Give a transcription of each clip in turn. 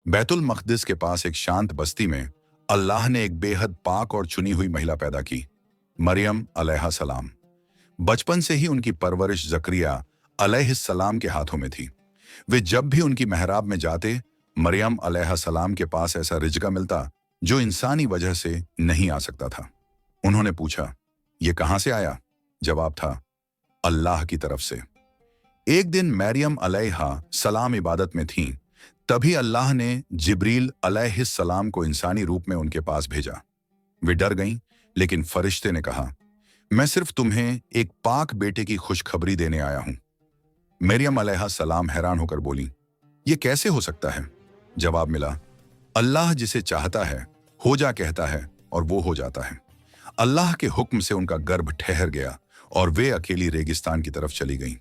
बैतुल मक़दिस के पास एक शांत बस्ती में अल्लाह ने एक बेहद पाक और चुनी हुई महिला पैदा की, मरियम अलैहिस्सलाम। बचपन से ही उनकी परवरिश ज़करिया अलैहिस्सलाम के हाथों में थी। वे जब भी उनकी मेहराब में जाते, मरियम अलैहिस्सलाम के पास ऐसा रिज़्क़ मिलता जो इंसानी वजह से नहीं आ सकता था। उन्होंने पूछा, ये कहाँ से आया? जवाब था, अल्लाह की तरफ से। एक दिन मरियम अलैहिस्सलाम इबादत में थीं, तभी अल्लाह ने जिब्रील अलैहिस्सलाम को इंसानी रूप में उनके पास भेजा। वे डर गईं, लेकिन फरिश्ते ने कहा, मैं सिर्फ तुम्हें एक पाक बेटे की खुशखबरी देने आया हूं। मरियम अलैहिस्सलाम हैरान होकर बोली, ये कैसे हो सकता है? जवाब मिला, अल्लाह जिसे चाहता है हो जा कहता है और वो हो जाता है। अल्लाह के हुक्म से उनका गर्भ ठहर गया और वे अकेली रेगिस्तान की तरफ चली गईं।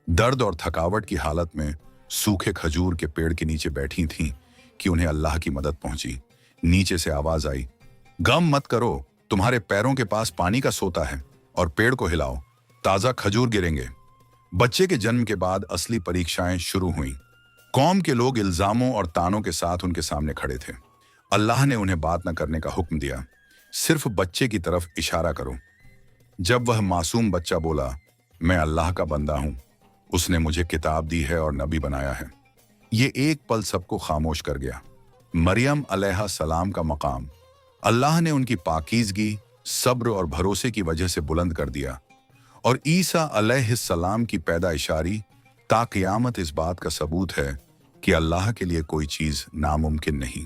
दर्द और थकावट की हालत में सूखे खजूर के पेड़ के नीचे बैठी थीं कि उन्हें अल्लाह की मदद पहुंची। नीचे से आवाज आई, गम मत करो, तुम्हारे पैरों के पास पानी का सोता है और पेड़ को हिलाओ, ताजा खजूर गिरेंगे। बच्चे के जन्म के बाद असली परीक्षाएं शुरू हुईं। कौम के लोग इल्जामों और तानों के साथ उनके सामने खड़े थे। अल्लाह ने उन्हें बात न करने का हुक्म दिया, सिर्फ बच्चे की तरफ इशारा करो। जब वह मासूम बच्चा बोला, मैं अल्लाह का बंदा हूं, उसने मुझे किताब दी है और नबी बनाया है, ये एक पल सबको खामोश कर गया। मरियम अलैहिस्सलाम का मकाम अल्लाह ने उनकी पाकीज़गी, सब्र और भरोसे की वजह से बुलंद कर दिया, और ईसा अलैहिस्सलाम की पैदाइशारी ता क़यामत इस बात का सबूत है कि अल्लाह के लिए कोई चीज़ नामुमकिन नहीं।